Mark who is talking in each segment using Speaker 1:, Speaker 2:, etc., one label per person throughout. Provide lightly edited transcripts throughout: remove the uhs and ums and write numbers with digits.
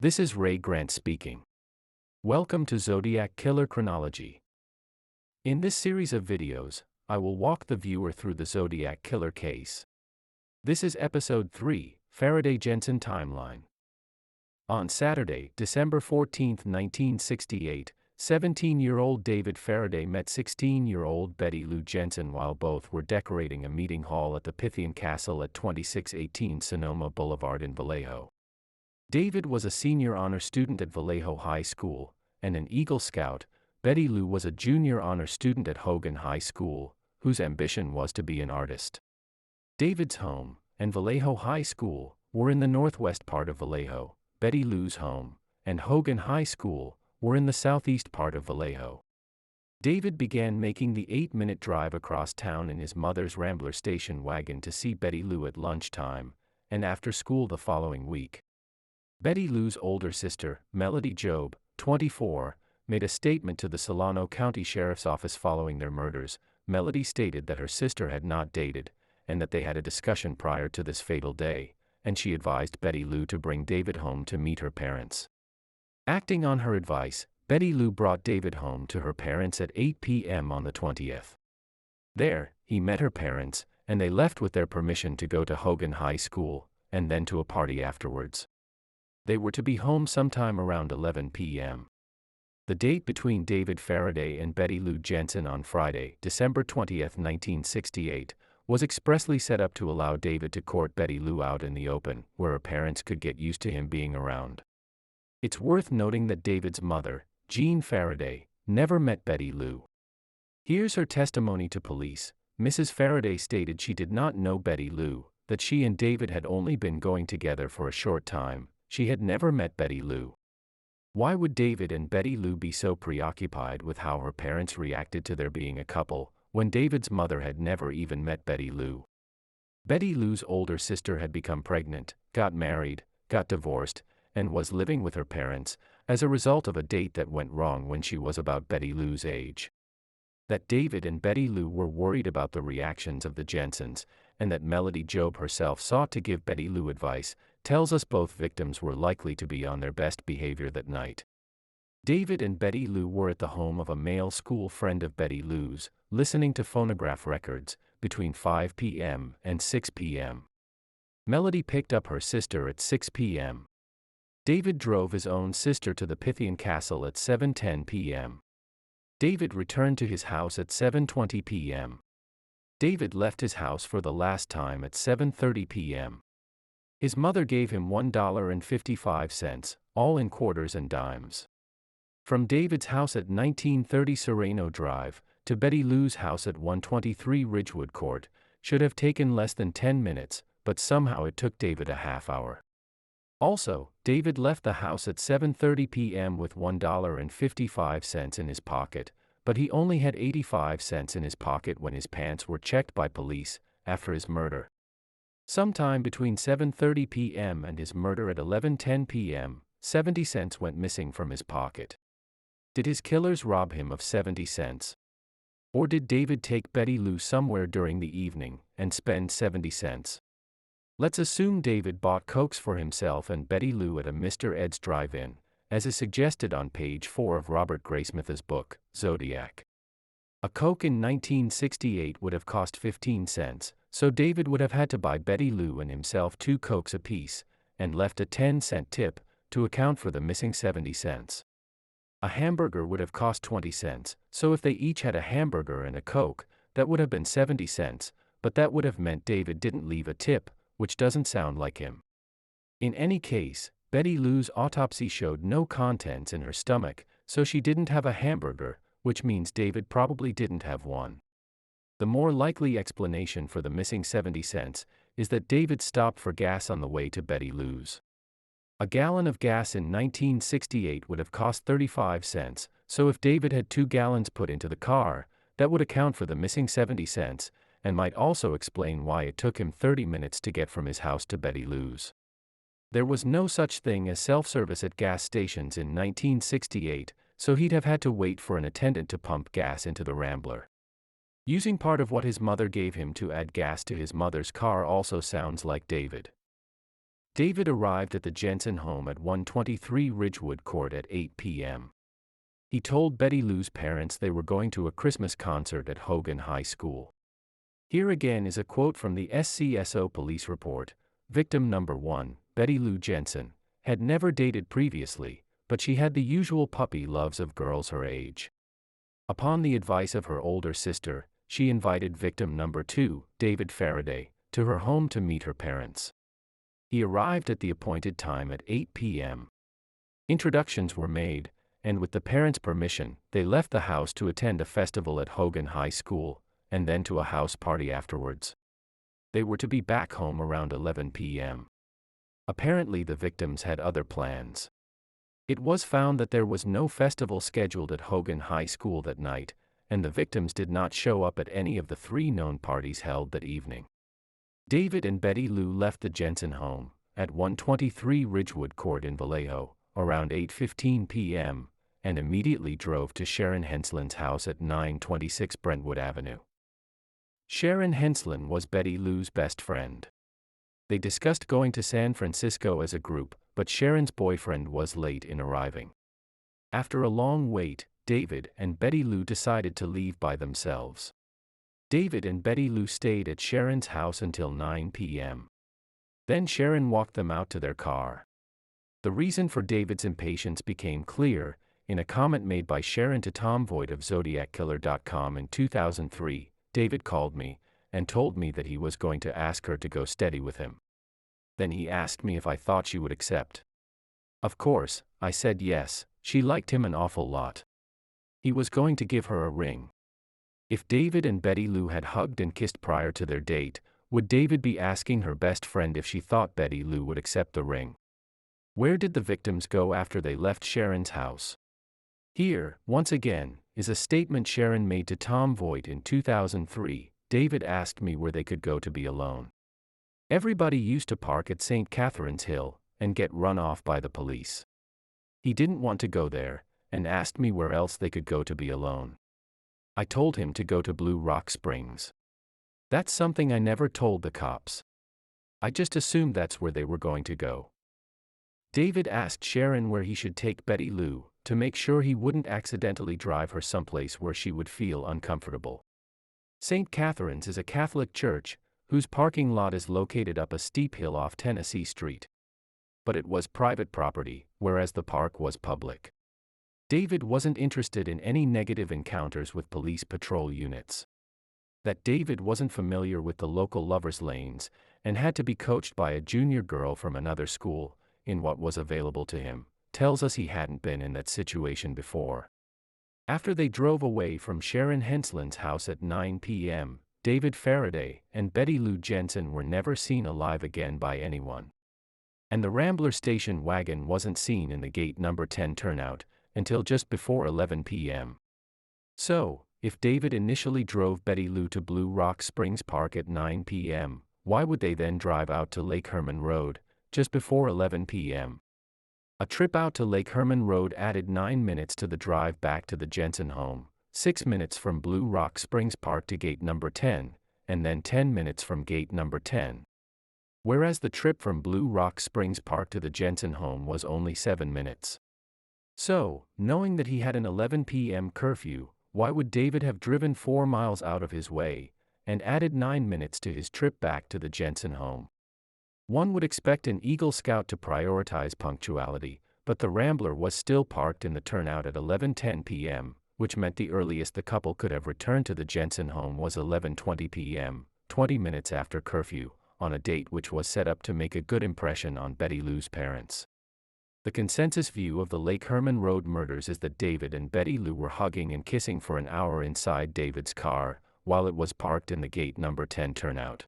Speaker 1: This is Ray Grant speaking. Welcome to Zodiac Killer Chronology. In this series of videos, I will walk the viewer through the Zodiac Killer case. This is Episode 3, Faraday Jensen Timeline. On Saturday, December 14, 1968, 17-year-old David Faraday met 16-year-old Betty Lou Jensen while both were decorating a meeting hall at the Pythian Castle at 2618 Sonoma Boulevard in Vallejo. David was a senior honor student at Vallejo High School, and an Eagle Scout. Betty Lou was a junior honor student at Hogan High School, whose ambition was to be an artist. David's home and Vallejo High School were in the northwest part of Vallejo. Betty Lou's home and Hogan High School were in the southeast part of Vallejo. David began making the 8-minute drive across town in his mother's Rambler station wagon to see Betty Lou at lunchtime and after school the following week. Betty Lou's older sister, Melody Jobe, 24, made a statement to the Solano County Sheriff's Office following their murders. Melody stated that her sister had not dated, and that they had a discussion prior to this fatal day, and she advised Betty Lou to bring David home to meet her parents. Acting on her advice, Betty Lou brought David home to her parents at 8 p.m. on the 20th. There, he met her parents, and they left with their permission to go to Hogan High School, and then to a party afterwards. They were to be home sometime around 11 p.m. The date between David Faraday and Betty Lou Jensen on Friday, December 20, 1968, was expressly set up to allow David to court Betty Lou out in the open, where her parents could get used to him being around. It's worth noting that David's mother, Jean Faraday, never met Betty Lou. Here's her testimony to police. Mrs. Faraday stated she did not know Betty Lou, that she and David had only been going together for a short time. She had never met Betty Lou. Why would David and Betty Lou be so preoccupied with how her parents reacted to their being a couple, when David's mother had never even met Betty Lou? Betty Lou's older sister had become pregnant, got married, got divorced, and was living with her parents, as a result of a date that went wrong when she was about Betty Lou's age. That David and Betty Lou were worried about the reactions of the Jensens, and that Melody Jobe herself sought to give Betty Lou advice, tells us both victims were likely to be on their best behavior that night. David and Betty Lou were at the home of a male school friend of Betty Lou's, listening to phonograph records, between 5 p.m. and 6 p.m. Melody picked up her sister at 6 p.m. David drove his own sister to the Pythian Castle at 7:10 p.m. David returned to his house at 7:20 p.m. David left his house for the last time at 7:30 p.m. His mother gave him $1.55, all in quarters and dimes. From David's house at 1930 Sereno Drive to Betty Lou's house at 123 Ridgewood Court should have taken less than 10 minutes, but somehow it took David a half hour. Also, David left the house at 7:30 p.m. with $1.55 in his pocket, but he only had 85 cents in his pocket when his pants were checked by police after his murder. Sometime between 7:30 p.m. and his murder at 11:10 p.m., 70 cents went missing from his pocket. Did his killers rob him of 70 cents? Or did David take Betty Lou somewhere during the evening and spend 70 cents? Let's assume David bought Cokes for himself and Betty Lou at a Mr. Ed's drive-in, as is suggested on page 4 of Robert Graysmith's book, Zodiac. A Coke in 1968 would have cost 15 cents, so David would have had to buy Betty Lou and himself 2 Cokes apiece, and left a 10-cent tip to account for the missing 70 cents. A hamburger would have cost 20 cents, so if they each had a hamburger and a Coke, that would have been 70 cents, but that would have meant David didn't leave a tip, which doesn't sound like him. In any case, Betty Lou's autopsy showed no contents in her stomach, so she didn't have a hamburger, which means David probably didn't have one. The more likely explanation for the missing 70 cents is that David stopped for gas on the way to Betty Lou's. A gallon of gas in 1968 would have cost 35 cents, so if David had 2 gallons put into the car, that would account for the missing 70 cents, and might also explain why it took him 30 minutes to get from his house to Betty Lou's. There was no such thing as self-service at gas stations in 1968, so he'd have had to wait for an attendant to pump gas into the Rambler. Using part of what his mother gave him to add gas to his mother's car also sounds like David. David arrived at the Jensen home at 123 Ridgewood Court at 8 p.m. He told Betty Lou's parents they were going to a Christmas concert at Hogan High School. Here again is a quote from the SCSO police report. Victim number 1, Betty Lou Jensen, had never dated previously, but she had the usual puppy loves of girls her age. Upon the advice of her older sister, she invited victim number 2, David Faraday, to her home to meet her parents. He arrived at the appointed time at 8 p.m. Introductions were made, and with the parents' permission, they left the house to attend a festival at Hogan High School, and then to a house party afterwards. They were to be back home around 11 p.m. Apparently the victims had other plans. It was found that there was no festival scheduled at Hogan High School that night, and the victims did not show up at any of the 3 known parties held that evening. David and Betty Lou left the Jensen home, at 123 Ridgewood Court in Vallejo, around 8:15 p.m., and immediately drove to Sharon Henslin's house at 926 Brentwood Avenue. Sharon Henslin was Betty Lou's best friend. They discussed going to San Francisco as a group, but Sharon's boyfriend was late in arriving. After a long wait, David and Betty Lou decided to leave by themselves. David and Betty Lou stayed at Sharon's house until 9 p.m. Then Sharon walked them out to their car. The reason for David's impatience became clear in a comment made by Sharon to Tom Voigt of ZODIACKiller.com in 2003. David called me and told me that he was going to ask her to go steady with him. Then he asked me if I thought she would accept. Of course, I said yes, she liked him an awful lot. He was going to give her a ring. If David and Betty Lou had hugged and kissed prior to their date, would David be asking her best friend if she thought Betty Lou would accept the ring? Where did the victims go after they left Sharon's house? Here, once again, is a statement Sharon made to Tom Voigt in 2003. David asked me where they could go to be alone. Everybody used to park at St. Catherine's Hill and get run off by the police. He didn't want to go there, and asked me where else they could go to be alone. I told him to go to Blue Rock Springs. That's something I never told the cops. I just assumed that's where they were going to go. David asked Sharon where he should take Betty Lou, to make sure he wouldn't accidentally drive her someplace where she would feel uncomfortable. St. Catherine's is a Catholic church, whose parking lot is located up a steep hill off Tennessee Street. But it was private property, whereas the park was public. David wasn't interested in any negative encounters with police patrol units. That David wasn't familiar with the local lovers' lanes, and had to be coached by a junior girl from another school, in what was available to him, tells us he hadn't been in that situation before. After they drove away from Sharon Henslin's house at 9 p.m., David Faraday and Betty Lou Jensen were never seen alive again by anyone. And the Rambler station wagon wasn't seen in the gate number 10 turnout until just before 11 p.m. So, if David initially drove Betty Lou to Blue Rock Springs Park at 9 p.m., why would they then drive out to Lake Herman Road just before 11 p.m.? A trip out to Lake Herman Road added 9 minutes to the drive back to the Jensen home, 6 minutes from Blue Rock Springs Park to gate number 10, and then 10 minutes from gate number 10. Whereas the trip from Blue Rock Springs Park to the Jensen home was only 7 minutes. So, knowing that he had an 11 p.m. curfew, why would David have driven 4 miles out of his way, and added 9 minutes to his trip back to the Jensen home? One would expect an Eagle Scout to prioritize punctuality, but the Rambler was still parked in the turnout at 11:10 p.m., which meant the earliest the couple could have returned to the Jensen home was 11:20 p.m., 20 minutes after curfew, on a date which was set up to make a good impression on Betty Lou's parents. The consensus view of the Lake Herman Road murders is that David and Betty Lou were hugging and kissing for an hour inside David's car, while it was parked in the gate number 10 turnout.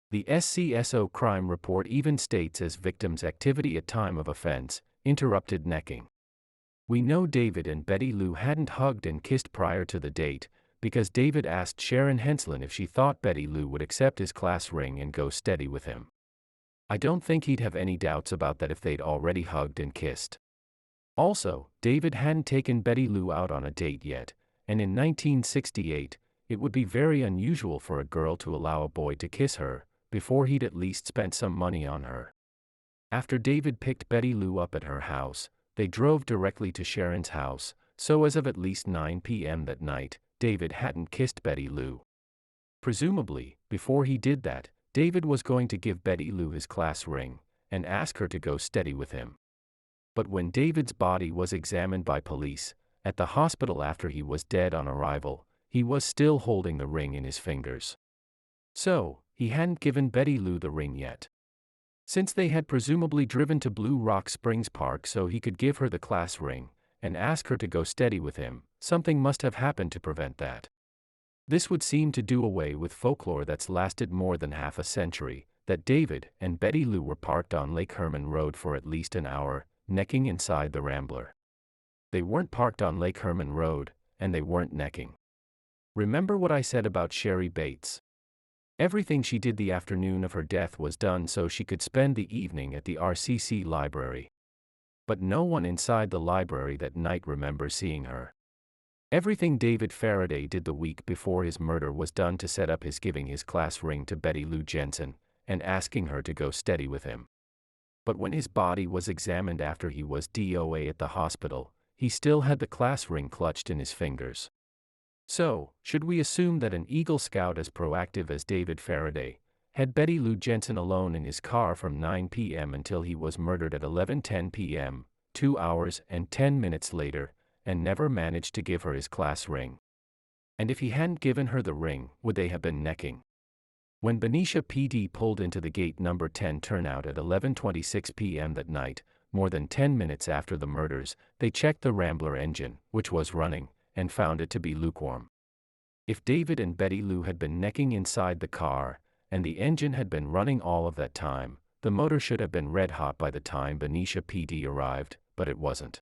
Speaker 1: The SCSO crime report even states as victims' activity at time of offense, interrupted necking. We know David and Betty Lou hadn't hugged and kissed prior to the date, because David asked Sharon Henslin if she thought Betty Lou would accept his class ring and go steady with him. I don't think he'd have any doubts about that if they'd already hugged and kissed. Also, David hadn't taken Betty Lou out on a date yet, and in 1968, it would be very unusual for a girl to allow a boy to kiss her, before he'd at least spent some money on her. After David picked Betty Lou up at her house, they drove directly to Sharon's house, so as of at least 9 p.m. that night, David hadn't kissed Betty Lou. Presumably, before he did that, David was going to give Betty Lou his class ring and ask her to go steady with him. But when David's body was examined by police at the hospital after he was dead on arrival, he was still holding the ring in his fingers. So, he hadn't given Betty Lou the ring yet. Since they had presumably driven to Blue Rock Springs Park so he could give her the class ring and ask her to go steady with him, something must have happened to prevent that. This would seem to do away with folklore that's lasted more than half a century, that David and Betty Lou were parked on Lake Herman Road for at least an hour, necking inside the Rambler. They weren't parked on Lake Herman Road, and they weren't necking. Remember what I said about Sherry Bates? Everything she did the afternoon of her death was done so she could spend the evening at the RCC library. But no one inside the library that night remembers seeing her. Everything David Faraday did the week before his murder was done to set up his giving his class ring to Betty Lou Jensen and asking her to go steady with him. But when his body was examined after he was DOA at the hospital, he still had the class ring clutched in his fingers. So, should we assume that an Eagle Scout as proactive as David Faraday had Betty Lou Jensen alone in his car from 9 p.m. until he was murdered at 11:10 p.m., 2 hours and 10 minutes later, and never managed to give her his class ring? And if he hadn't given her the ring, would they have been necking? When Benicia PD pulled into the gate number 10 turnout at 11:26 p.m. that night, more than 10 minutes after the murders, they checked the Rambler engine, which was running, and found it to be lukewarm. If David and Betty Lou had been necking inside the car, and the engine had been running all of that time, the motor should have been red hot by the time Benicia PD arrived, but it wasn't.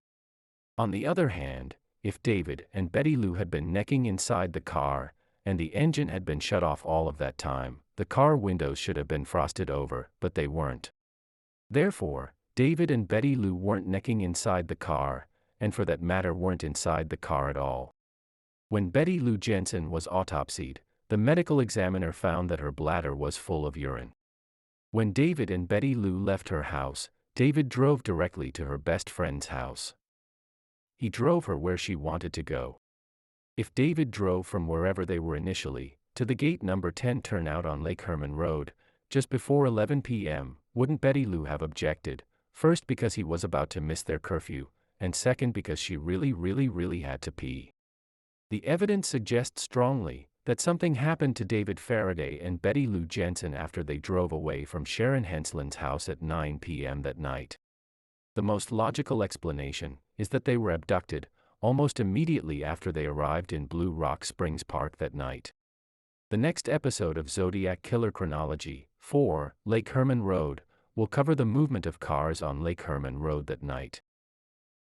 Speaker 1: On the other hand, if David and Betty Lou had been necking inside the car, and the engine had been shut off all of that time, the car windows should have been frosted over, but they weren't. Therefore, David and Betty Lou weren't necking inside the car, and for that matter weren't inside the car at all. When Betty Lou Jensen was autopsied, the medical examiner found that her bladder was full of urine. When David and Betty Lou left her house, David drove directly to her best friend's house. He drove her where she wanted to go. If David drove from wherever they were initially, to the gate number 10 turnout on Lake Herman Road, just before 11 p.m., wouldn't Betty Lou have objected, first because he was about to miss their curfew, and second because she really had to pee? The evidence suggests strongly that something happened to David Faraday and Betty Lou Jensen after they drove away from Sharon Henslin's house at 9 p.m. that night. The most logical explanation is that they were abducted almost immediately after they arrived in Blue Rock Springs Park that night. The next episode of Zodiac Killer Chronology, 4, Lake Herman Road, will cover the movement of cars on Lake Herman Road that night.